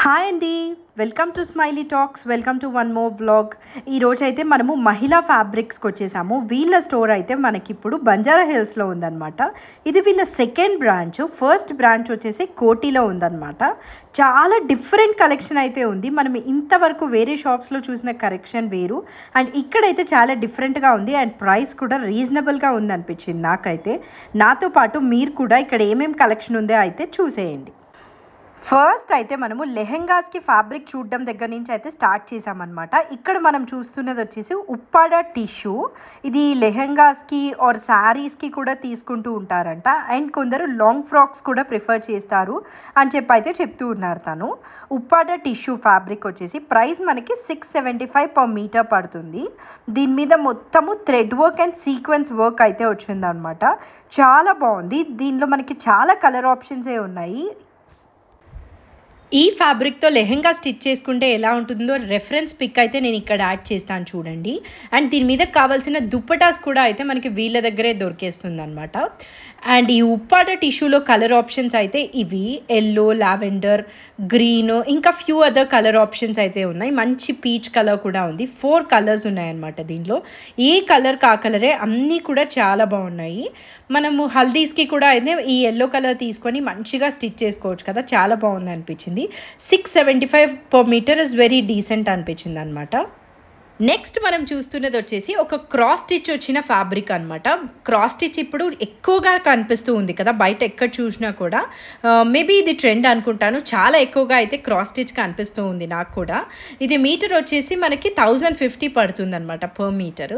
Hi అండి, welcome to smiley talks. Welcome to one more vlog. ఈరోజు అయితే మనము మహిళా ఫ్యాబ్రిక్స్కి వచ్చేసాము. వీళ్ళ స్టోర్ అయితే మనకి ఇప్పుడు బంజారా హిల్స్లో ఉందన్నమాట. ఇది వీళ్ళ సెకండ్ బ్రాంచ్. ఫస్ట్ బ్రాంచ్ వచ్చేసి కోటిలో ఉందన్నమాట. చాలా డిఫరెంట్ కలెక్షన్ అయితే ఉంది. మనం ఇంతవరకు వేరే షాప్స్లో చూసిన కలెక్షన్ వేరు, అండ్ ఇక్కడైతే చాలా డిఫరెంట్గా ఉంది, అండ్ ప్రైస్ కూడా రీజనబుల్గా ఉందనిపించింది నాకైతే. నాతో పాటు మీరు కూడా ఇక్కడ ఏమేమి కలెక్షన్ ఉందో అయితే చూసేయండి. ఫస్ట్ అయితే మనము లెహెంగాస్కి ఫ్యాబ్రిక్ చూడడం దగ్గర నుంచి అయితే స్టార్ట్ చేసామన్నమాట. ఇక్కడ మనం చూస్తున్నది వచ్చేసి ఉప్పాడ టిష్యూ. ఇది లెహెంగాస్కి ఆర్ శారీస్కి కూడా తీసుకుంటూ ఉంటారంట, అండ్ కొందరు లాంగ్ ఫ్రాక్స్ కూడా ప్రిఫర్ చేస్తారు అని చెప్పి అయితే చెప్తూ ఉన్నారు తను. ఉప్పాడ టిష్యూ ఫ్యాబ్రిక్ వచ్చేసి ప్రైస్ మనకి 675 per meter పడుతుంది. దీని మీద మొత్తము thread work and sequence work అయితే వచ్చిందనమాట. చాలా బాగుంది. దీనిలో మనకి చాలా కలర్ ఆప్షన్సే ఉన్నాయి. ఈ ఫ్యాబ్రిక్తో లెహెంగా స్టిచ్ చేసుకుంటే ఎలా ఉంటుందో రెఫరెన్స్ పిక్ అయితే నేను ఇక్కడ యాడ్ చేస్తాను చూడండి. అండ్ దీని మీద కావాల్సిన దుప్పటాస్ కూడా అయితే మనకి వీళ్ళ దగ్గరే దొరికేస్తుంది అనమాట. అండ్ ఈ ఉప్పాడ టిష్యూలో కలర్ ఆప్షన్స్ అయితే ఇవి ఎల్లో, లావెండర్, గ్రీన్, ఇంకా ఫ్యూ అదర్ కలర్ ఆప్షన్స్ అయితే ఉన్నాయి. మంచి పీచ్ కలర్ కూడా ఉంది. 4 కలర్స్ ఉన్నాయన్నమాట దీనిలో. ఏ కలర్ కా కలరే, అన్నీ కూడా చాలా బాగున్నాయి. మనము హల్దీస్కి కూడా అయితే ఈ ఎల్లో కలర్ తీసుకొని మంచిగా స్టిచ్ చేసుకోవచ్చు కదా, చాలా బాగుంది అనిపించింది. 675 per meter is very decent అనిపించింది అనమాట. నెక్స్ట్ మనం చూస్తున్నది వచ్చేసి ఒక క్రాస్ స్టిచ్ వచ్చిన ఫ్యాబ్రిక్ అనమాట. క్రాస్ స్టిచ్ ఇప్పుడు ఎక్కువగా కనిపిస్తూ ఉంది కదా బయట, ఎక్కడ చూసినా కూడా. మేబీ ఇది ట్రెండ్ అనుకుంటాను. చాలా ఎక్కువగా అయితే క్రాస్ స్టిచ్ కనిపిస్తూ ఉంది నాకు కూడా. ఇది మీటర్ వచ్చేసి మనకి 1050 పడుతుంది అనమాట పర్ మీటర్.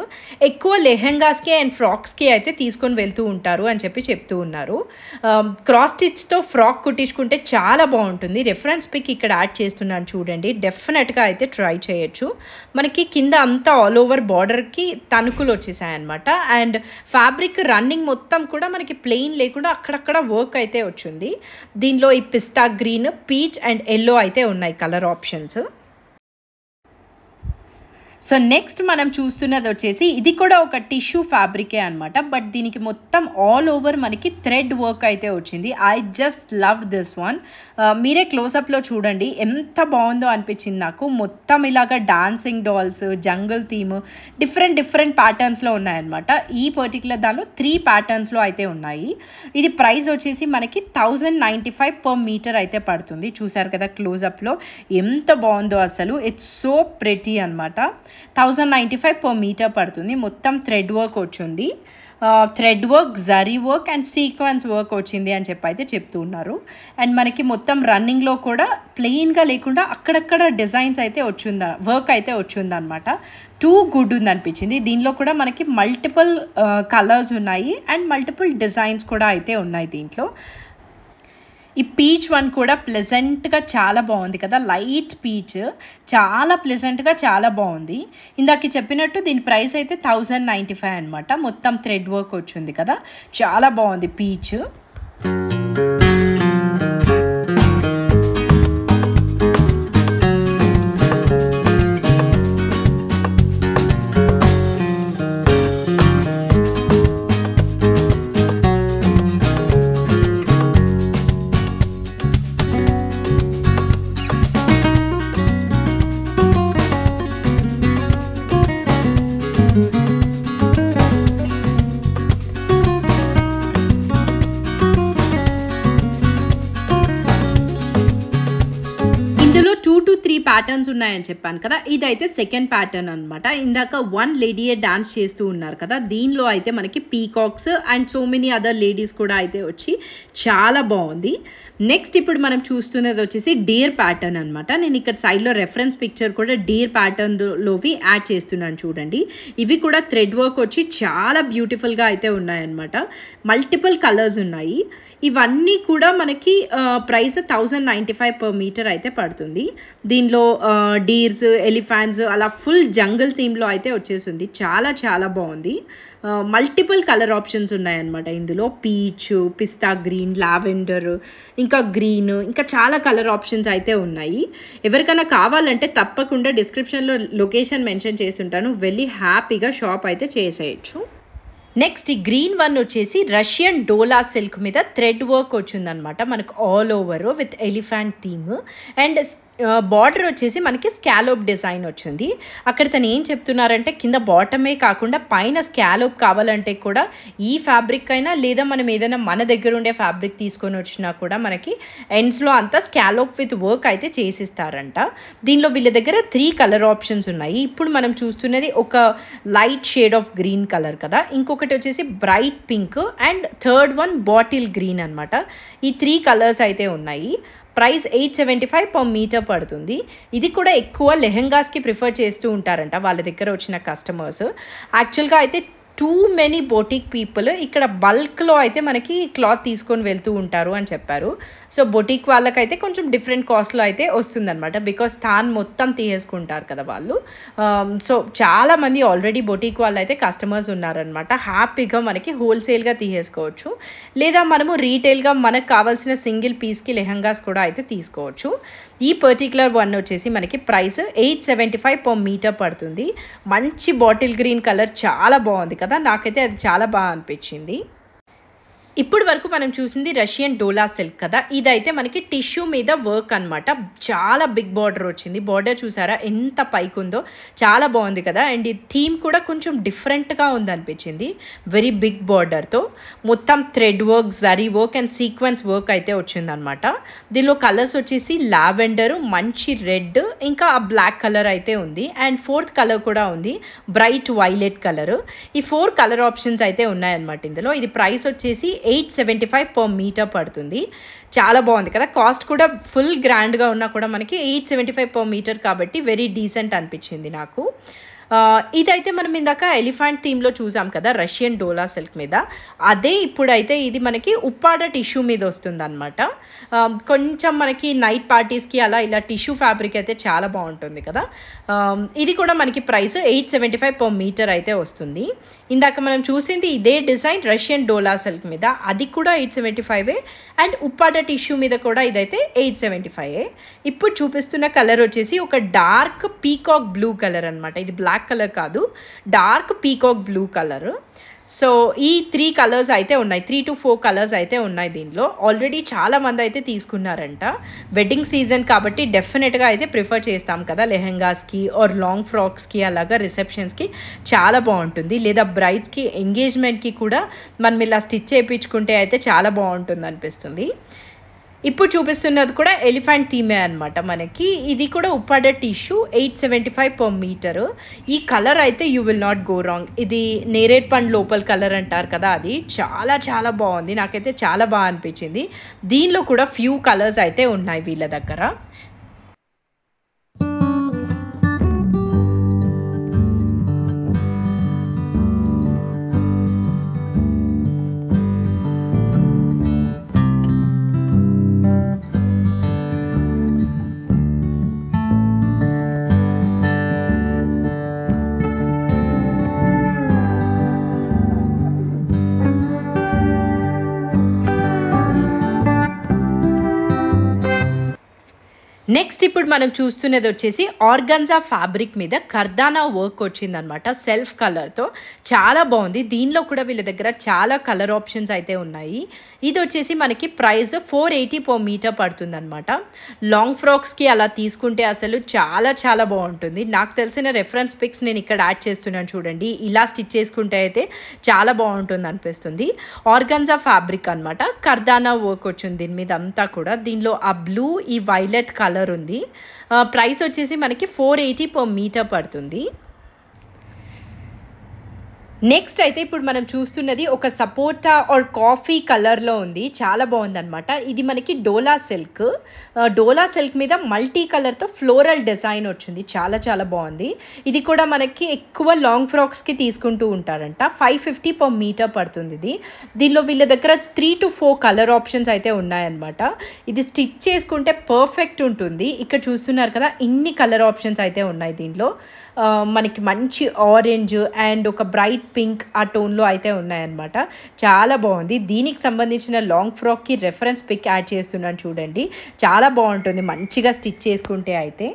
ఎక్కువ లెహెంగాస్కి అండ్ ఫ్రాక్స్కి అయితే తీసుకొని వెళ్తూ ఉంటారు అని చెప్పి చెప్తూ ఉన్నారు. క్రాస్ స్టిచ్తో ఫ్రాక్ కుట్టించుకుంటే చాలా బాగుంటుంది. రెఫరెన్స్ పిక్ ఇక్కడ యాడ్ చేస్తున్నాను చూడండి. డెఫినెట్గా అయితే ట్రై చేయొచ్చు. మనకి కింద అంతా ఆల్ ఓవర్ బార్డర్కి తణుకులు వచ్చేసాయి అనమాట. అండ్ ఫ్యాబ్రిక్ రన్నింగ్ మొత్తం కూడా మనకి ప్లెయిన్ లేకుండా అక్కడక్కడ వర్క్ అయితే వచ్చింది. దీనిలో ఈ పిస్తా గ్రీన్, పీచ్ అండ్ ఎల్లో అయితే ఉన్నాయి కలర్ ఆప్షన్స్. సో నెక్స్ట్ మనం చూస్తున్నది వచ్చేసి ఇది కూడా ఒక టిష్యూ ఫ్యాబ్రికే అనమాట. బట్ దీనికి మొత్తం ఆల్ ఓవర్ మనకి థ్రెడ్ వర్క్ అయితే వచ్చింది. I just love this one. మీరే క్లోజప్లో చూడండి ఎంత బాగుందో అనిపించింది నాకు. మొత్తం ఇలాగ dancing dolls, jungle theme, different ప్యాటర్న్స్లో ఉన్నాయన్నమాట. ఈ పర్టికులర్ దానిలో 3 ప్యాటర్న్స్లో అయితే ఉన్నాయి. ఇది ప్రైస్ వచ్చేసి మనకి 1095 per meter అయితే పడుతుంది. చూసారు కదా క్లోజప్లో ఎంత బాగుందో అసలు. ఇట్స్ సో ప్రెటీ అనమాట. 1095 per meter పడుతుంది. మొత్తం థ్రెడ్ వర్క్ వచ్చింది. Thread work, zari work and sequence work వచ్చింది అని చెప్పి అయితే చెప్తూ ఉన్నారు. అండ్ మనకి మొత్తం రన్నింగ్లో కూడా ప్లెయిన్గా లేకుండా అక్కడక్కడ డిజైన్స్ అయితే వర్క్ అయితే వచ్చిందనమాట. టూ గుడ్ ఉంది అనిపించింది. దీనిలో కూడా మనకి మల్టిపుల్ కలర్స్ ఉన్నాయి అండ్ మల్టిపుల్ డిజైన్స్ కూడా అయితే ఉన్నాయి దీంట్లో. ఈ పీచ్ వన్ కూడా ప్లెజెంట్గా చాలా బాగుంది కదా, లైట్ పీచ్, చాలా ప్లెజెంట్గా చాలా బాగుంది. ఇందాక చెప్పినట్టు దీని ప్రైస్ అయితే 1095 అనమాట. మొత్తం థ్రెడ్ వర్క్ వచ్చింది కదా, చాలా బాగుంది పీచ్. ఇందులో 2 to 3 ప్యాటర్న్స్ ఉన్నాయని చెప్పాను కదా, ఇదైతే సెకండ్ ప్యాటర్న్ అనమాట. ఇందాక 1 లేడీయే డాన్స్ చేస్తూ ఉన్నారు కదా, దీనిలో అయితే మనకి peacocks and so many other ladies కూడా అయితే వచ్చి చాలా బాగుంది. నెక్స్ట్ ఇప్పుడు మనం చూస్తున్నది వచ్చేసి డీర్ ప్యాటర్న్ అనమాట. నేను ఇక్కడ సైడ్లో రెఫరెన్స్ పిక్చర్ కూడా డీర్ ప్యాటర్న్లోవి యాడ్ చేస్తున్నాను చూడండి. ఇవి కూడా థ్రెడ్ వర్క్ వచ్చి చాలా బ్యూటిఫుల్గా అయితే ఉన్నాయన్నమాట. మల్టిపుల్ కలర్స్ ఉన్నాయి. ఇవన్నీ కూడా మనకి ప్రైస్ 1095 per meter అయితే పడుతుంది. దీనిలో డీర్స్, ఎలిఫెంట్స్ అలా ఫుల్ జంగల్ థీమ్లో అయితే వచ్చేసింది. చాలా చాలా బాగుంది. మల్టిపుల్ కలర్ ఆప్షన్స్ ఉన్నాయన్నమాట ఇందులో. పీచ్, పిస్తా గ్రీన్, లావెండర్, ఇంకా గ్రీన్, ఇంకా చాలా కలర్ ఆప్షన్స్ అయితే ఉన్నాయి. ఎవరికైనా కావాలంటే తప్పకుండా డిస్క్రిప్షన్లో లొకేషన్ మెన్షన్ చేసి ఉంటాను, వెళ్ళి హ్యాపీగా షాప్ అయితే చేసేయచ్చు. నెక్స్ట్ ఈ గ్రీన్ వన్ వచ్చేసి రష్యన్ డోలా సిల్క్ మీద థ్రెడ్ వర్క్ వచ్చిందనమాట మనకు all over with elephant theme. And border వచ్చేసి మనకి స్కాలోప్ డిజైన్ వచ్చింది. అక్కడ తను ఏం చెప్తున్నారంటే కింద బాటమే కాకుండా పైన స్కాలోప్ కావాలంటే కూడా ఈ ఫ్యాబ్రిక్ అయినా లేదా మనం ఏదైనా మన దగ్గర ఉండే ఫ్యాబ్రిక్ తీసుకొని వచ్చినా కూడా మనకి ఎండ్స్లో అంతా స్కాలోప్ విత్ వర్క్ అయితే చేసిస్తారంట. దీనిలో వీళ్ళ దగ్గర 3 కలర్ ఆప్షన్స్ ఉన్నాయి. ఇప్పుడు మనం చూస్తున్నది ఒక light shade of green colour కదా, ఇంకొకటి వచ్చేసి bright pink and third one bottle green అనమాట. ఈ 3 కలర్స్ అయితే ఉన్నాయి. ప్రైస్ 875 per మీటర్ పడుతుంది. ఇది కూడా ఎక్కువ లెహెంగాస్కి ప్రిఫర్ చేస్తూ ఉంటారంట వాళ్ళ దగ్గర వచ్చిన కస్టమర్స్. యాక్చువల్గా అయితే టూ మెనీ బొటిక్ పీపుల్ ఇక్కడ బల్క్లో అయితే మనకి క్లాత్ తీసుకొని వెళ్తూ ఉంటారు అని చెప్పారు. సో బొటిక్ వాళ్ళకైతే కొంచెం డిఫరెంట్ కాస్ట్లో అయితే వస్తుందన్నమాట, బికాస్ తాను మొత్తం తీసేసుకుంటారు కదా వాళ్ళు. సో చాలామంది ఆల్రెడీ బొటిక్ వాళ్ళు అయితే కస్టమర్స్ ఉన్నారనమాట. హ్యాపీగా మనకి హోల్సేల్గా తీసేసుకోవచ్చు, లేదా మనము రీటైల్గా మనకు కావాల్సిన సింగిల్ పీస్కి లెహంగాస్ కూడా అయితే తీసుకోవచ్చు. ఈ పర్టికులర్ వన్ వచ్చేసి మనకి ప్రైస్ 875 per మీటర్ పడుతుంది. మంచి బాటిల్ గ్రీన్ కలర్ చాలా బాగుంది కదా, నాకైతే అది చాలా బాగా అనిపించింది. ఇప్పుడు వరకు మనం చూసింది రష్యన్ డోలా సిల్క్ కదా, ఇదైతే మనకి టిష్యూ మీద వర్క్ అనమాట. చాలా బిగ్ బార్డర్ వచ్చింది. బార్డర్ చూసారా ఎంత పైకి ఉందో, చాలా బాగుంది కదా. అండ్ ఈ థీమ్ కూడా కొంచెం డిఫరెంట్గా ఉందనిపించింది. వెరీ బిగ్ బార్డర్తో మొత్తం thread work, zari work and sequence work అయితే వచ్చిందనమాట. దీనిలో కలర్స్ వచ్చేసి లావెండర్, మంచి రెడ్, ఇంకా ఆ బ్లాక్ కలర్ అయితే ఉంది. అండ్ 4th కలర్ కూడా ఉంది, బ్రైట్ వైలెట్ కలర్. ఈ 4 కలర్ ఆప్షన్స్ అయితే ఉన్నాయన్నమాట ఇందులో. ఇది ప్రైస్ వచ్చేసి 875 per మీటర్ పడుతుంది. చాలా బాగుంది కదా. కాస్ట్ కూడా ఫుల్ గ్రాండ్గా ఉన్నా కూడా మనకి 875 per మీటర్ కాబట్టి వెరీ డీసెంట్ అనిపించింది నాకు. ఇదైతే మనం ఇందాక ఎలిఫెంట్ థీమ్లో చూసాం కదా రష్యన్ డోలా సిల్క్ మీద, అదే ఇప్పుడైతే ఇది మనకి ఉప్పాడ టిష్యూ మీద వస్తుంది అనమాట. కొంచెం మనకి నైట్ పార్టీస్కి అలా ఇలా టిష్యూ ఫ్యాబ్రిక్ అయితే చాలా బాగుంటుంది కదా. ఇది కూడా మనకి ప్రైస్ 875 per మీటర్ అయితే వస్తుంది. ఇందాక మనం చూసింది ఇదే డిజైన్ రష్యన్ డోలా సిల్క్ మీద, అది కూడా 875. అండ్ ఉప్పాడ టిష్యూ మీద కూడా ఇదైతే 875. ఇప్పుడు చూపిస్తున్న కలర్ వచ్చేసి ఒక డార్క్ పీకాక్ బ్లూ కలర్ అనమాట. ఇది బ్లాక్ కలర్ కాదు, dark peacock blue colour. So ఈ 3 కలర్స్ అయితే ఉన్నాయి, 3 to 4 కలర్స్ అయితే ఉన్నాయి దీనిలో. ఆల్రెడీ చాలామంది అయితే తీసుకున్నారంట. వెడ్డింగ్ సీజన్ కాబట్టి డెఫినెట్గా అయితే ప్రిఫర్ చేస్తాం కదా లెహెంగాస్కి ఆర్ లాంగ్ ఫ్రాక్స్కి, అలాగా రిసెప్షన్స్కి చాలా బాగుంటుంది. లేదా బ్రైడ్స్కి ఎంగేజ్మెంట్కి కూడా మనం ఇలా స్టిచ్ చేయించుకుంటే అయితే చాలా బాగుంటుంది అనిపిస్తుంది. ఇప్పుడు చూపిస్తున్నది కూడా ఎలిఫెంట్ థీమే అనమాట మనకి. ఇది కూడా ఉప్పాడ టిష్యూ, 875 per మీటర్. ఈ కలర్ అయితే you will not go wrong. ఇది నేరేడ్ పండు లోపల కలర్ అంటారు కదా, అది చాలా చాలా బాగుంది. నాకైతే చాలా బాగా అనిపించింది. దీనిలో కూడా ఫ్యూ కలర్స్ అయితే ఉన్నాయి వీళ్ళ దగ్గర. నెక్స్ట్ ఇప్పుడు మనం చూస్తున్నది వచ్చేసి ఆర్గన్జా ఫ్యాబ్రిక్ మీద కర్దానా వర్క్ వచ్చిందనమాట, సెల్ఫ్ కలర్తో. చాలా బాగుంది. దీనిలో కూడా వీళ్ళ దగ్గర చాలా కలర్ ఆప్షన్స్ అయితే ఉన్నాయి. ఇది వచ్చేసి మనకి ప్రైస్ 480 per మీటర్ పడుతుంది అనమాట. లాంగ్ ఫ్రాక్స్కి అలా తీసుకుంటే అసలు చాలా చాలా బాగుంటుంది. నాకు తెలిసిన రెఫరెన్స్ పిక్స్ నేను ఇక్కడ యాడ్ చేస్తున్నాను చూడండి. ఇలా స్టిచ్ చేసుకుంటే అయితే చాలా బాగుంటుంది అనిపిస్తుంది. ఆర్గన్జా ఫ్యాబ్రిక్ అనమాట, కర్దానా వర్క్ వచ్చింది దీని మీద అంతా కూడా. దీనిలో ఆ బ్లూ, ఈ వైలెట్ కలర్ ఉంది. ప్రైస్ వచ్చేసి మనకి 480 per మీటర్ పడుతుంది. నెక్స్ట్ అయితే ఇప్పుడు మనం చూస్తున్నది ఒక సపోటా ఆర్ కాఫీ కలర్లో ఉంది. చాలా బాగుందన్నమాట. ఇది మనకి డోలా సిల్క్. డోలా సిల్క్ మీద మల్టీ కలర్తో ఫ్లోరల్ డిజైన్ వచ్చింది. చాలా చాలా బాగుంది. ఇది కూడా మనకి ఎక్కువ లాంగ్ ఫ్రాక్స్కి తీసుకుంటూ ఉంటారంట. 550 per మీటర్ పడుతుంది ఇది. దీనిలో వీళ్ళ దగ్గర 3 to 4 కలర్ ఆప్షన్స్ అయితే ఉన్నాయన్నమాట. ఇది స్టిచ్ చేసుకుంటే పర్ఫెక్ట్ ఉంటుంది. ఇక్కడ చూస్తున్నారు కదా, ఇన్ని కలర్ ఆప్షన్స్ అయితే ఉన్నాయి దీనిలో. మనకి మంచి ఆరెంజ్ అండ్ ఒక బ్రైట్ పింక్ ఆ టోన్లో అయితే ఉన్నాయన్నమాట. చాలా బాగుంది. దీనికి సంబంధించిన లాంగ్ ఫ్రాక్కి రెఫరెన్స్ పిక్ యాడ్ చేస్తున్నాను చూడండి. చాలా బాగుంటుంది మంచిగా స్టిచ్ చేసుకుంటే అయితే.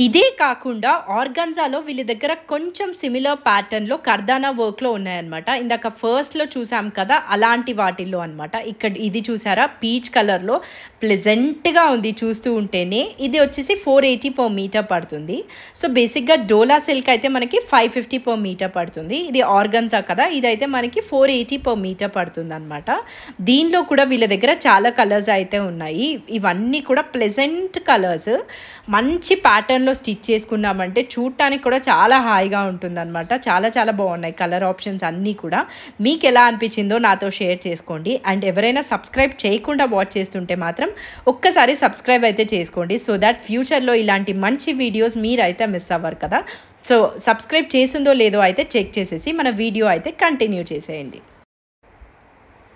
ఇదే కాకుండా ఆర్గన్జాలో వీళ్ళ దగ్గర కొంచెం సిమిలర్ ప్యాటర్న్లో కర్దానా వర్క్లో ఉన్నాయన్నమాట. ఇందాక ఫస్ట్లో చూసాం కదా అలాంటి వాటిల్లో అనమాట. ఇక్కడ ఇది చూసారా పీచ్ కలర్లో ప్లెజెంట్గా ఉంది చూస్తూ ఉంటేనే. ఇది వచ్చేసి 480 per మీటర్ పడుతుంది. సో బేసిక్గా డోలా సిల్క్ అయితే మనకి 550 per మీటర్ పడుతుంది. ఇది ఆర్గన్జా కదా, ఇదైతే మనకి 480 per మీటర్ పడుతుంది అనమాట. దీనిలో కూడా వీళ్ళ దగ్గర చాలా కలర్స్ అయితే ఉన్నాయి. ఇవన్నీ కూడా ప్లెజెంట్ కలర్స్, మంచి ప్యాటర్న్ లో స్టిచ్ చేసుకున్నామంటే చూడటానికి కూడా చాలా హాయిగా ఉంటుందన్నమాట. చాలా చాలా బాగున్నాయి కలర్ ఆప్షన్స్ అన్నీ కూడా. మీకు ఎలా అనిపించిందో నాతో షేర్ చేసుకోండి. అండ్ ఎవరైనా సబ్స్క్రైబ్ చేయకుండా వాచ్ చేస్తుంటే మాత్రం ఒక్కసారి సబ్స్క్రైబ్ అయితే చేసుకోండి, సో దట్ ఫ్యూచర్లో ఇలాంటి మంచి వీడియోస్ మీరైతే మిస్ అవ్వరు కదా. సో సబ్స్క్రైబ్ చేసిందో లేదో అయితే చెక్ చేసేసి మన వీడియో అయితే కంటిన్యూ చేసేయండి.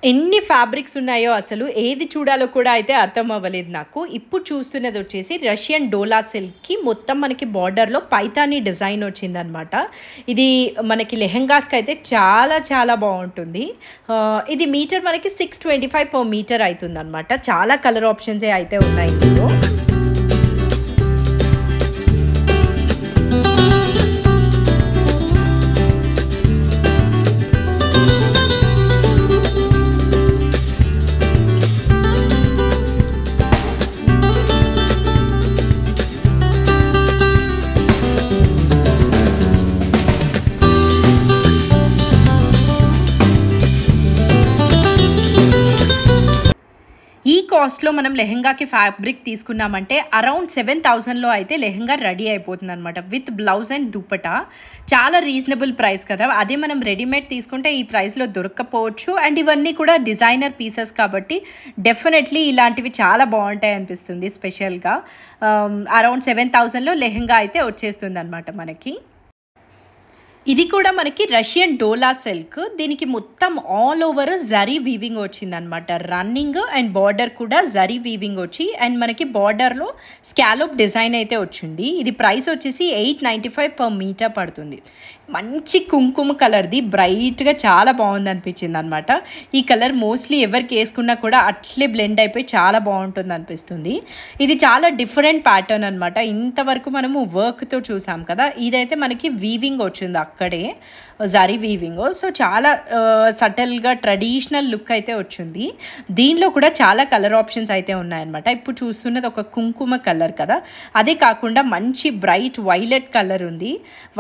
ఎన్ని ఫ్యాబ్రిక్స్ ఉన్నాయో అసలు ఏది చూడాలో కూడా అయితే అర్థం అవ్వలేదు నాకు. ఇప్పుడు చూస్తున్నది వచ్చేసి రష్యన్ డోలా సిల్క్కి మొత్తం మనకి బార్డర్లో పైతానీ డిజైన్ వచ్చిందనమాట. ఇది మనకి లెహెంగాస్కి అయితే చాలా చాలా బాగుంటుంది. ఇది మీటర్ మనకి 625 per మీటర్ అవుతుంది అనమాట. చాలా కలర్ ఆప్షన్సే అయితే ఉన్నాయి ఇందులో. ఈ కాస్ట్లో మనం లెహెంగాకి ఫ్యాబ్రిక్ తీసుకున్నామంటే అరౌండ్ 7000లో అయితే లెహెంగా రెడీ అయిపోతుంది అనమాట, విత్ బ్లౌజ్ అండ్ దుప్పటా. చాలా రీజనబుల్ ప్రైస్ కదా. అదే మనం రెడీమేడ్ తీసుకుంటే ఈ ప్రైస్లో దొరకకపోవచ్చు. అండ్ ఇవన్నీ కూడా డిజైనర్ పీసెస్ కాబట్టి డెఫినెట్లీ ఇలాంటివి చాలా బాగుంటాయి అనిపిస్తుంది. స్పెషల్గా అరౌండ్ 7000లో లెహెంగా అయితే వచ్చేస్తుంది అనమాట మనకి. ఇది కూడా మనకి రష్యన్ డోలా సిల్క్. దీనికి మొత్తం ఆల్ ఓవర్ జరీ వీవింగ్ వచ్చిందనమాట. రన్నింగ్ అండ్ బార్డర్ కూడా జరీ వీవింగ్ వచ్చి అండ్ మనకి బార్డర్లో స్కాలోప్ డిజైన్ అయితే వచ్చింది. ఇది ప్రైస్ వచ్చేసి 895 per మీటర్ పడుతుంది. మంచి కుంకుమ కలర్ది, బ్రైట్గా చాలా బాగుంది అనిపించింది అనమాట. ఈ కలర్ మోస్ట్లీ ఎవరికి వేసుకున్నా కూడా అట్లే బ్లెండ్ అయిపోయి చాలా బాగుంటుంది అనిపిస్తుంది. ఇది చాలా డిఫరెంట్ ప్యాటర్న్ అనమాట. ఇంతవరకు మనము వర్క్తో చూసాం కదా, ఇదైతే మనకి వీవింగ్ వచ్చింది అక్కడే, జరీ వీవింగ్. సో చాలా సటిల్గా ట్రెడిషనల్ లుక్ అయితే వచ్చింది. దీనిలో కూడా చాలా కలర్ ఆప్షన్స్ అయితే ఉన్నాయన్నమాట. ఇప్పుడు చూస్తున్నది ఒక కుంకుమ కలర్ కదా, అదే కాకుండా మంచి బ్రైట్ వైలెట్ కలర్ ఉంది.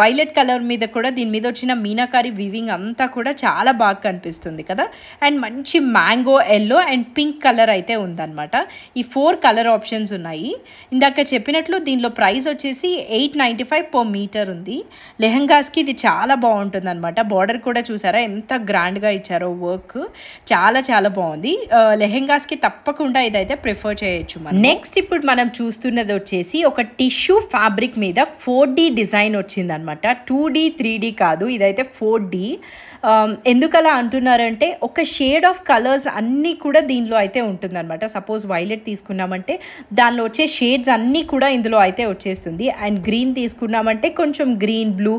వైలెట్ కలర్ మీద కూడా దీని మీద వచ్చిన మీనాకారి వీవింగ్ అంతా కూడా చాలా బాగా కనిపిస్తుంది కదా. అండ్ మంచి mango yellow and pink colour అయితే ఉందన్నమాట. ఈ 4 కలర్ ఆప్షన్స్ ఉన్నాయి. ఇందాక చెప్పినట్లు దీనిలో ప్రైస్ వచ్చేసి 895 per మీటర్ ఉంది. లెహంగాస్కి ఇది చాలా బాగుంటుంది అనమాట. బార్డర్ కూడా చూసారా ఎంత గ్రాండ్గా ఇచ్చారో, వర్క్ చాలా చాలా బాగుంది. లెహెంగాస్కి తప్పకుండా ఇదైతే ప్రిఫర్ చేయొచ్చు. నెక్స్ట్ ఇప్పుడు మనం చూస్తున్నది వచ్చేసి ఒక టిష్యూ ఫ్యాబ్రిక్ మీద 4D డిజైన్ వచ్చిందనమాట. 2D 3D కాదు, ఇదైతే 4D. ఎందుకలా అంటున్నారంటే ఒక షేడ్ ఆఫ్ కలర్స్ అన్నీ కూడా దీనిలో అయితే ఉంటుందన్నమాట. సపోజ్ వైలెట్ తీసుకున్నామంటే దానిలో వచ్చే షేడ్స్ అన్నీ కూడా ఇందులో అయితే వచ్చేస్తుంది. అండ్ గ్రీన్ తీసుకున్నామంటే కొంచెం గ్రీన్, బ్లూ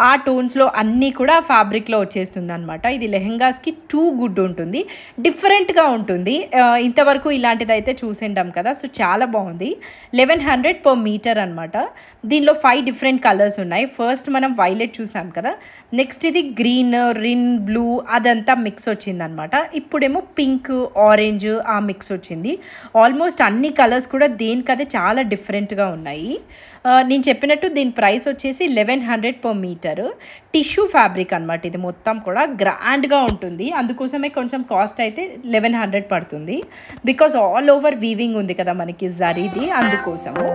ఆ టోన్స్లో అన్నీ కూడా ఫ్యాబ్రిక్లో వచ్చేస్తుంది అనమాట. ఇది లెహెంగాస్కి టూ గుడ్ ఉంటుంది, డిఫరెంట్గా ఉంటుంది. ఇంతవరకు ఇలాంటిది అయితే చూసిండాం కదా, సో చాలా బాగుంది. 1100 per మీటర్ అనమాట. దీనిలో 5 డిఫరెంట్ కలర్స్ ఉన్నాయి. ఫస్ట్ మనం వైలెట్ చూసాం కదా, నెక్స్ట్ ఇది గ్రీన్, రిన్ బ్లూ అదంతా మిక్స్ వచ్చిందనమాట. ఇప్పుడేమో పింక్, ఆరెంజ్ ఆ మిక్స్ వచ్చింది. ఆల్మోస్ట్ అన్ని కలర్స్ కూడా దేనికదే చాలా డిఫరెంట్గా ఉన్నాయి. నేను చెప్పినట్టు దీని ప్రైస్ వచ్చేసి 1100 per మీటర్. టిష్యూ ఫ్యాబ్రిక్ అనమాట. ఇది మొత్తం కూడా గ్రాండ్గా ఉంటుంది, అందుకోసమే కొంచెం కాస్ట్ అయితే 1100 పడుతుంది. బికాజ్ ఆల్ ఓవర్ వీవింగ్ ఉంది కదా మనకి జరీది, అందుకోసము.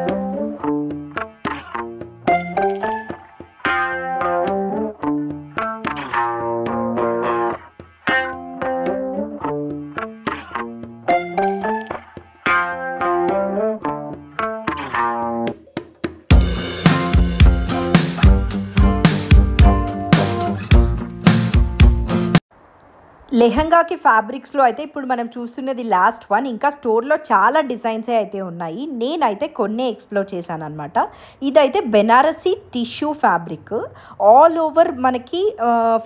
లెహంగాకి ఫ్యాబ్రిక్స్లో అయితే ఇప్పుడు మనం చూస్తున్నది లాస్ట్ వన్. ఇంకా స్టోర్లో చాలా డిజైన్సే అయితే ఉన్నాయి. నేనైతే కొన్నే ఎక్స్ప్లోర్ చేశాను అనమాట. ఇదైతే Banarasi tissue fabric. All over మనకి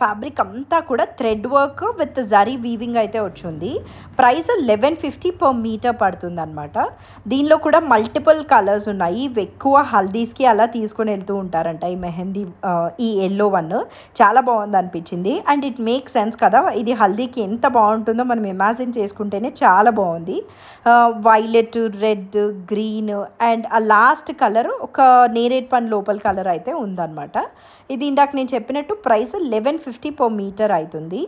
ఫ్యాబ్రిక్ అంతా కూడా thread work with zari weaving అయితే వచ్చింది. ప్రైస్ 1150 పర్ మీటర్ పడుతుంది అనమాట. దీనిలో కూడా మల్టిపుల్ కలర్స్ ఉన్నాయి. ఇవి ఎక్కువ హల్దీస్కి అలా తీసుకొని వెళ్తూ ఉంటారంట. ఈ మెహందీ ఈ ఎల్లో వన్ చాలా బాగుంది అనిపించింది. అండ్ ఇట్ మేక్ సెన్స్ కదా, ఇది హల్దీకి ఎంత బాగుంటుందో మనం ఇమాజిన్ చేసుకుంటేనే చాలా బాగుంది. వైలెట్, రెడ్, గ్రీన్ అండ్ ఆ లాస్ట్ కలర్ ఒక నేరేడ్ పండు లోపల కలర్ అయితే ఉందన్నమాట. ఇది ఇందాక నేను చెప్పినట్టు ప్రైస్ 1150 పర్ మీటర్ అవుతుంది.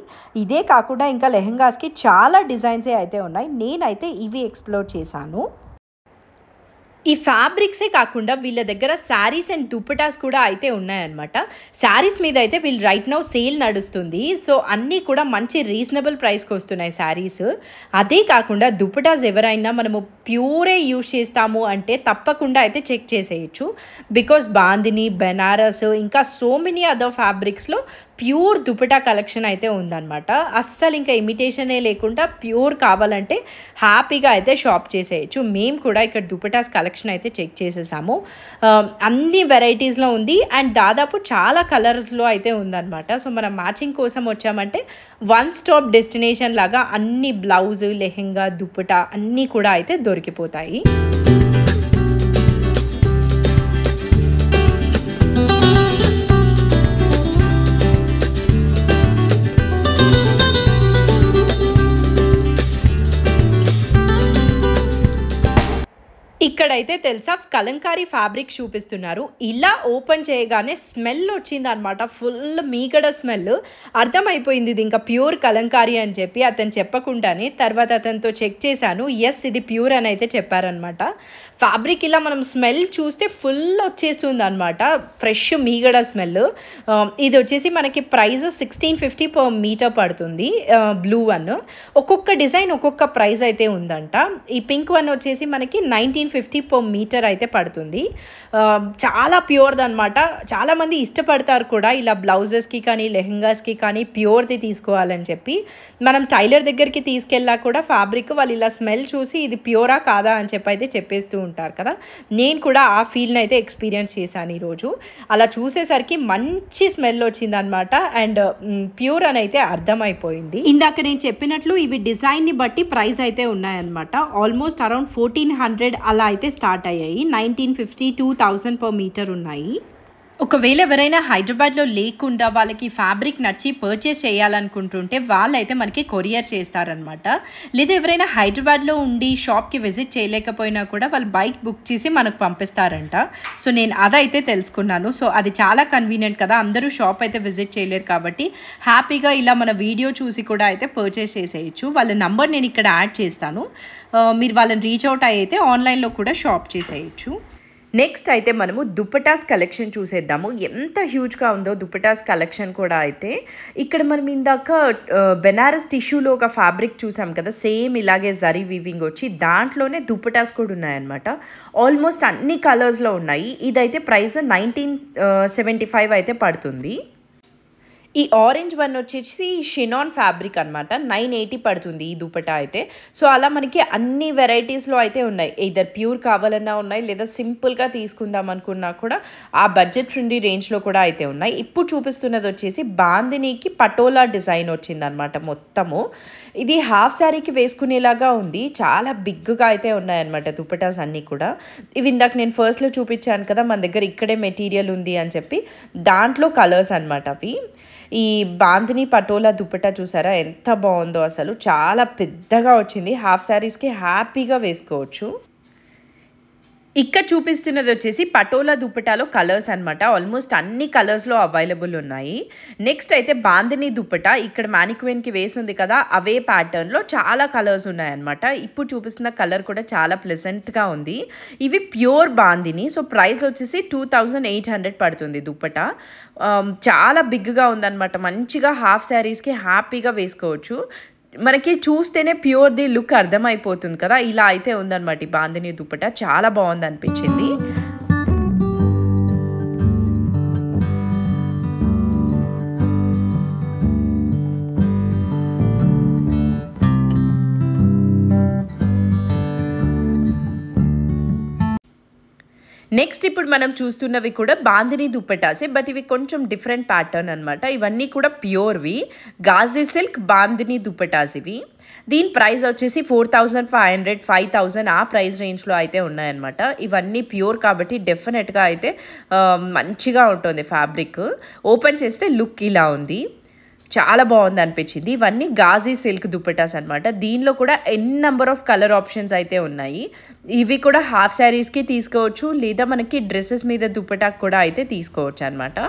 ఇదే కాకుండా ఇంకా లెహెంగాస్కి చాలా డిజైన్సే అయితే ఉన్నాయి. నేనైతే ఇవి ఎక్స్ప్లోర్ చేశాను. ఈ ఫ్యాబ్రిక్సే కాకుండా వీళ్ళ దగ్గర శారీస్ అండ్ దుప్పటాస్ కూడా అయితే ఉన్నాయన్నమాట. శారీస్ మీద అయితే వీళ్ళు రైట్ నౌ సేల్ నడుస్తుంది. సో అన్నీ కూడా మంచి రీజనబుల్ ప్రైస్కి వస్తున్నాయి శారీస్. అదే కాకుండా దుప్పటాస్ ఎవరైనా మనము ప్యూరే యూజ్ చేస్తాము అంటే తప్పకుండా అయితే చెక్ చేసేయచ్చు. బికాస్ బాందిని, బెనారస్ ఇంకా సో మెనీ అదర్ ఫ్యాబ్రిక్స్లో ప్యూర్ దుపటా కలెక్షన్ అయితే ఉందన్నమాట. అస్సలు ఇంకా ఇమిటేషనే లేకుండా ప్యూర్ కావాలంటే హ్యాపీగా అయితే షాప్ చేసేయచ్చు. మేము కూడా ఇక్కడ దుపటాస్ కలెక్షన్ అయితే చెక్ చేసేసాము. అన్ని వెరైటీస్లో ఉంది అండ్ దాదాపు చాలా కలర్స్లో అయితే ఉందన్నమాట. సో మనం మ్యాచింగ్ కోసం వచ్చామంటే వన్ స్టాప్ డెస్టినేషన్ లాగా అన్ని బ్లౌజ్, లెహెంగా, దుపటా అన్నీ కూడా అయితే దొరికిపోతాయి. ఇక్కడైతే తెలుసా కలంకారీ ఫ్యాబ్రిక్ చూపిస్తున్నారు. ఇలా ఓపెన్ చేయగానే స్మెల్ వచ్చింది అనమాట. ఫుల్ మీగడ స్మెల్. అర్థమైపోయింది ఇది ఇంకా ప్యూర్ కలంకారీ అని చెప్పి. అతను చెప్పకుండానే తర్వాత అతనితో చెక్ చేశాను. ఎస్, ఇది ప్యూర్ అని అయితే చెప్పారనమాట. ఫ్యాబ్రిక్ ఇలా మనం స్మెల్ చూస్తే ఫుల్ వచ్చేస్తుంది అనమాట. ఫ్రెష్ మీగడ స్మెల్. ఇది వచ్చేసి మనకి ప్రైస్ 1650 పర్ మీటర్ పడుతుంది. Blue one. ఒక్కొక్క డిజైన్ ఒక్కొక్క ప్రైస్ అయితే ఉందంట. ఈ పింక్ వన్ వచ్చేసి మనకి 1950 పర్ మీటర్ అయితే పడుతుంది. చాలా ప్యూర్ది అనమాట. చాలామంది ఇష్టపడతారు కూడా ఇలా బ్లౌజెస్కి కానీ లెహెంగాస్కి కానీ ప్యూర్ది తీసుకోవాలని చెప్పి. మనం టైలర్ దగ్గరికి తీసుకెళ్ళా కూడా ఫ్యాబ్రిక్ వాళ్ళు ఇలా స్మెల్ చూసి ఇది ప్యూరా కాదా అని చెప్పి అయితే చెప్పేస్తూ ఉంటారు కదా. నేను కూడా ఆ ఫీల్ని అయితే ఎక్స్పీరియన్స్ చేశాను ఈరోజు. అలా చూసేసరికి మంచి స్మెల్ వచ్చిందనమాట. అండ్ ప్యూర్ అని అయితే అర్థమైపోయింది. ఇందాక నేను చెప్పినట్లు ఇవి డిజైన్ని బట్టి ప్రైస్ అయితే ఉన్నాయన్నమాట. ఆల్మోస్ట్ అరౌండ్ 1400 అలా అయితే స్టార్ట్ అయ్యాయి. 1950, 2000 పర్ మీటర్ ఉన్నాయి. ఒకవేళ ఎవరైనా హైదరాబాద్లో లేకుండా వాళ్ళకి ఫ్యాబ్రిక్ నచ్చి పర్చేస్ చేయాలనుకుంటుంటే వాళ్ళైతే మనకి కొరియర్ చేస్తారనమాట. లేదా ఎవరైనా హైదరాబాద్లో ఉండి షాప్కి విజిట్ చేయలేకపోయినా కూడా వాళ్ళు బైక్ బుక్ చేసి మనకు పంపిస్తారంట. సో నేను అదైతే తెలుసుకున్నాను. సో అది చాలా కన్వీనియంట్ కదా. అందరూ షాప్ అయితే విజిట్ చేయలేరు కాబట్టి హ్యాపీగా ఇలా మన వీడియో చూసి కూడా అయితే పర్చేస్ చేసేయచ్చు. వాళ్ళ నంబర్ నేను ఇక్కడ యాడ్ చేస్తాను. మీరు వాళ్ళని రీచ్ అవుట్ అయితే ఆన్లైన్లో కూడా షాప్ చేసేయచ్చు. నెక్స్ట్ అయితే మనము దుపటాస్ కలెక్షన్ చూసేద్దాము. ఎంత హ్యూజ్గా ఉందో దుపటాస్ కలెక్షన్ కూడా అయితే. ఇక్కడ మనం ఇందాక బెనారస్ టిష్యూలో ఒక ఫ్యాబ్రిక్ చూసాం కదా, సేమ్ ఇలాగే జరీ వీవింగ్ వచ్చి దాంట్లోనే దుపటాస్ కూడా ఉన్నాయన్నమాట. ఆల్మోస్ట్ అన్ని కలర్స్లో ఉన్నాయి. ఇదైతే ప్రైస్ 1975 అయితే పడుతుంది. ఈ ఆరెంజ్ వన్ వచ్చేసి షినాన్ ఫ్యాబ్రిక్ అనమాట. 980 పడుతుంది ఈ దుపటా అయితే. సో అలా మనకి అన్ని వెరైటీస్లో అయితే ఉన్నాయి. ఇదర్ ప్యూర్ కావాలన్నా ఉన్నాయి, లేదా సింపుల్గా తీసుకుందాం అనుకున్నా కూడా ఆ బడ్జెట్ ఫ్రెండ్లీ రేంజ్లో కూడా అయితే ఉన్నాయి. ఇప్పుడు చూపిస్తున్నది వచ్చేసి బాందినీకి పటోలా డిజైన్ వచ్చిందనమాట మొత్తము. ఇది హాఫ్ శారీకి వేసుకునేలాగా ఉంది. చాలా బిగ్గా అయితే ఉన్నాయన్నమాట దుపటాస్ అన్నీ కూడా. ఇవి ఇందాక నేను ఫస్ట్లో చూపించాను కదా, మన దగ్గర ఇక్కడే మెటీరియల్ ఉంది అని చెప్పి. దాంట్లో కలర్స్ అనమాట అవి. ఈ బాందిని పటోలా దుపట్టా చూసారా ఎంత బాగుందో అసలు. చాలా పెద్దగా వచ్చింది. హాఫ్ శారీస్కి హ్యాపీగా వేసుకోవచ్చు. ఇక్కడ చూపిస్తున్నది వచ్చేసి పటోలా దుపటాలో కలర్స్ అనమాట. ఆల్మోస్ట్ అన్ని కలర్స్లో అవైలబుల్ ఉన్నాయి. నెక్స్ట్ అయితే బాందిని దుపటా. ఇక్కడ మ్యానిక్విన్కి వేసి ఉంది కదా, అవే ప్యాటర్న్లో చాలా కలర్స్ ఉన్నాయన్నమాట. ఇప్పుడు చూపిస్తున్న కలర్ కూడా చాలా ప్లెజెంట్గా ఉంది. ఇవి ప్యూర్ బాందిని. సో ప్రైస్ వచ్చేసి 2800 పడుతుంది దుపటా. చాలా బిగ్గా ఉందన్నమాట. మంచిగా హాఫ్ శారీస్కి హ్యాపీగా వేసుకోవచ్చు. మనకి చూస్తేనే ప్యూర్ది లుక్ అర్థమైపోతుంది కదా. ఇలా అయితే ఉందన్నమాట ఈ బాందిని దుపట్టా. చాలా బాగుంది అనిపించింది. నెక్స్ట్ ఇప్పుడు మనం చూస్తున్నవి కూడా బాందిని దుప్పటాసే, బట్ ఇవి కొంచెం డిఫరెంట్ ప్యాటర్న్ అనమాట. ఇవన్నీ కూడా ప్యూర్వి గాజీ సిల్క్ బాందిని దుప్పటాస్ ఇవి. దీని ప్రైస్ వచ్చేసి 4500, 5000 ఆ ప్రైస్ రేంజ్లో అయితే ఉన్నాయన్నమాట. ఇవన్నీ ప్యూర్ కాబట్టి డెఫినెట్గా అయితే మంచిగా ఉంటుంది ఫ్యాబ్రిక్. ఓపెన్ చేస్తే లుక్ ఇలా ఉంది, చాలా బాగుంది అనిపించింది. ఇవన్నీ గాజీ సిల్క్ దుప్పటాస్ అనమాట. దీనిలో కూడా నెంబర్ ఆఫ్ కలర్ ఆప్షన్స్ అయితే ఉన్నాయి. ఇవి కూడా హాఫ్ శారీస్కి తీసుకోవచ్చు, లేదా మనకి డ్రెస్సెస్ మీద దుప్పటాకు కూడా అయితే తీసుకోవచ్చు అనమాట.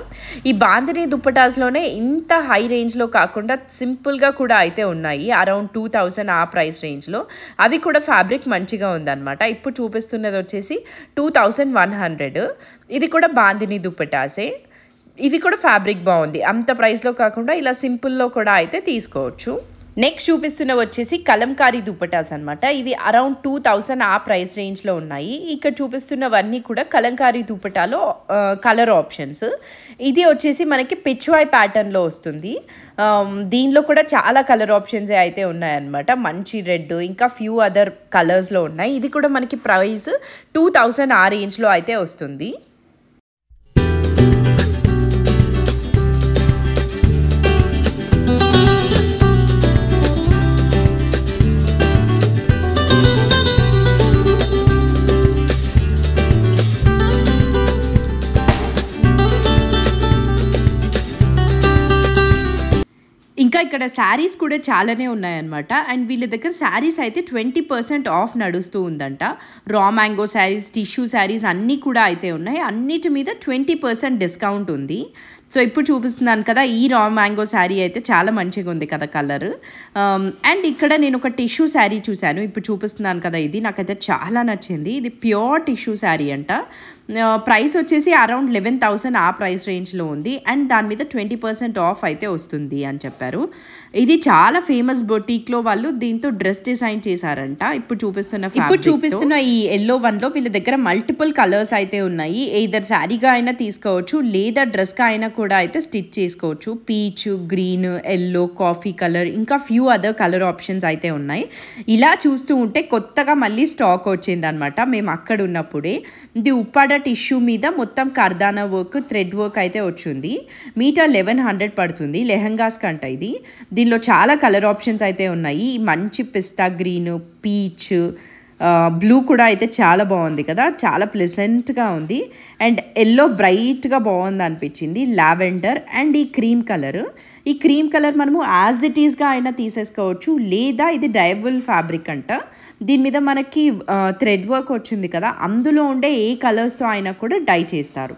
ఈ బాందిని దుప్పటాస్లోనే ఇంత హై రేంజ్లో కాకుండా సింపుల్గా కూడా అయితే ఉన్నాయి, అరౌండ్ 2000 ఆ ప్రైస్ రేంజ్లో. అవి కూడా ఫ్యాబ్రిక్ మంచిగా ఉందన్నమాట. ఇప్పుడు చూపిస్తున్నది వచ్చేసి 2100. ఇది కూడా బాందిని దుప్పటాసే. ఇవి కూడా ఫ్యాబ్రిక్ బాగుంది, అంత ప్రైస్లో కాకుండా ఇలా సింపుల్లో కూడా అయితే తీసుకోవచ్చు. నెక్స్ట్ చూపిస్తున్న వచ్చేసి కలంకారీ దుప్పటాస్ అనమాట. ఇవి అరౌండ్ 2000 ఆ ప్రైస్ రేంజ్లో ఉన్నాయి. ఇక్కడ చూపిస్తున్నవన్నీ కూడా కలంకారీ దుప్పటాలో కలర్ ఆప్షన్స్. ఇది వచ్చేసి మనకి పిచ్వాయ్ ప్యాటర్న్లో వస్తుంది. దీనిలో కూడా చాలా కలర్ ఆప్షన్స్ అయితే ఉన్నాయన్నమాట. మంచి రెడ్, ఇంకా ఫ్యూ అదర్ కలర్స్లో ఉన్నాయి. ఇది కూడా మనకి ప్రైస్ 2000 ఆ రేంజ్లో అయితే వస్తుంది. ఇంకా ఇక్కడ శారీస్ కూడా చాలానే ఉన్నాయన్నమాట. అండ్ వీళ్ళ దగ్గర శారీస్ అయితే 20% ఆఫ్ నడుస్తూ ఉందంట. Raw mango saris, tissue saris అన్నీ కూడా అయితే ఉన్నాయి. అన్నిటి మీద 20% డిస్కౌంట్ ఉంది. సో ఇప్పుడు చూపిస్తున్నాను కదా, ఈ రా మ్యాంగో శారీ అయితే చాలా మంచిగా ఉంది కదా కలర్. అండ్ ఇక్కడ నేను ఒక టిష్యూ శారీ చూశాను, ఇప్పుడు చూపిస్తున్నాను కదా, ఇది నాకైతే చాలా నచ్చింది. ఇది ప్యూర్ టిష్యూ శారీ అంట. ప్రైస్ వచ్చేసి అరౌండ్ 11,000 ఆ ప్రైస్ రేంజ్లో ఉంది. అండ్ దాని మీద 20% ఆఫ్ అయితే వస్తుంది అని చెప్పారు. ఇది చాలా ఫేమస్ బొటీక్లో వాళ్ళు దీంతో డ్రెస్ డిజైన్ చేశారంట. ఇప్పుడు చూపిస్తున్న ఈ ఎల్లో వన్లో వీళ్ళ దగ్గర మల్టిపుల్ కలర్స్ అయితే ఉన్నాయి. ఎయిదర్ శారీగా అయినా తీసుకోవచ్చు, లేదా డ్రెస్గా అయినా కూడా అయితే స్టిచ్ చేసుకోవచ్చు. Peach, green, yellow, coffee colour, ఇంకా ఫ్యూ అదర్ కలర్ ఆప్షన్స్ అయితే ఉన్నాయి. ఇలా చూస్తూ ఉంటే కొత్తగా మళ్ళీ స్టాక్ వచ్చిందనమాట మేము అక్కడ ఉన్నప్పుడే. ఇది ఉప్పాడ టిష్యూ మీద మొత్తం కర్దానా వర్క్, థ్రెడ్ వర్క్ అయితే వచ్చింది. మీటర్ 1100 పడుతుంది లెహంగాస్ కంట ఇది. దీనిలో చాలా కలర్ ఆప్షన్స్ అయితే ఉన్నాయి. మంచి పిస్తా గ్రీన్, పీచ్, బ్లూ కూడా అయితే చాలా బాగుంది కదా, చాలా ప్లెజెంట్గా ఉంది. అండ్ ఎల్లో బ్రైట్గా బాగుంది అనిపించింది, లావెండర్ అండ్ ఈ క్రీమ్ కలర్. ఈ క్రీమ్ కలర్ మనము యాజ్ ఇట్ ఈస్గా అయినా తీసేసుకోవచ్చు, లేదా ఇది డైబుల్ ఫ్యాబ్రిక్ అంట. దీని మీద మనకి థ్రెడ్ వర్క్ వచ్చింది కదా, అందులో ఉండే ఏ కలర్స్తో అయినా కూడా డై చేస్తారు.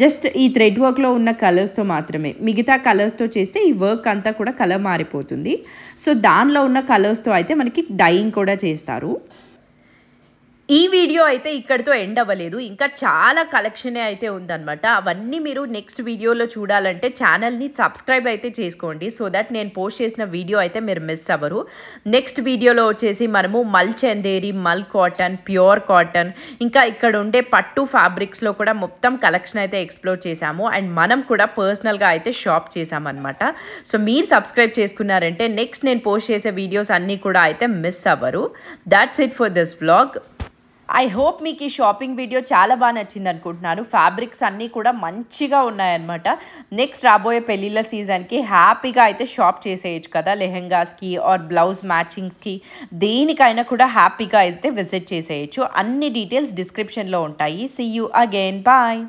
జస్ట్ ఈ థ్రెడ్ వర్క్లో ఉన్న కలర్స్తో మాత్రమే, మిగతా కలర్స్తో చేస్తే ఈ వర్క్ అంతా కూడా కలర్ మారిపోతుంది. సో దానిలో ఉన్న కలర్స్తో అయితే మనకి డైయింగ్ కూడా చేస్తారు. ఈ వీడియో అయితే ఇక్కడితో ఎండ్ అవ్వలేదు, ఇంకా చాలా కలెక్షనే అయితే ఉందన్నమాట. అవన్నీ మీరు నెక్స్ట్ వీడియోలో చూడాలంటే ఛానల్ని సబ్స్క్రైబ్ అయితే చేసుకోండి, సో దట్ నేను పోస్ట్ చేసిన వీడియో అయితే మీరు మిస్ అవ్వరు. నెక్స్ట్ వీడియోలో వచ్చేసి మనము మల్ చందేరి, మల్ కాటన్, ప్యూర్ కాటన్, ఇంకా ఇక్కడ ఉండే పట్టు ఫ్యాబ్రిక్స్లో కూడా మొత్తం కలెక్షన్ అయితే ఎక్స్ప్లోర్ చేశాము. అండ్ మనం కూడా పర్సనల్గా అయితే షాప్ చేసామన్నమాట. సో మీరు సబ్స్క్రైబ్ చేసుకున్నారంటే నెక్స్ట్ నేను పోస్ట్ చేసే వీడియోస్ అన్నీ కూడా అయితే మిస్ అవ్వరు. That's it for this vlog. I hope మీకు ఈ షాపింగ్ వీడియో చాలా బాగా నచ్చింది అనుకుంటున్నాను. ఫ్యాబ్రిక్స్ అన్నీ కూడా మంచిగా ఉన్నాయన్నమాట. నెక్స్ట్ రాబోయే పెళ్ళిళ్ళ సీజన్కి హ్యాపీగా అయితే షాప్ చేసేయచ్చు కదా, లెహెంగాస్కి ఆర్ బ్లౌజ్ మ్యాచింగ్స్కి, దేనికైనా కూడా హ్యాపీగా అయితే విజిట్ చేసేయచ్చు. అన్ని డీటెయిల్స్ డిస్క్రిప్షన్లో ఉంటాయి. See you again, bye.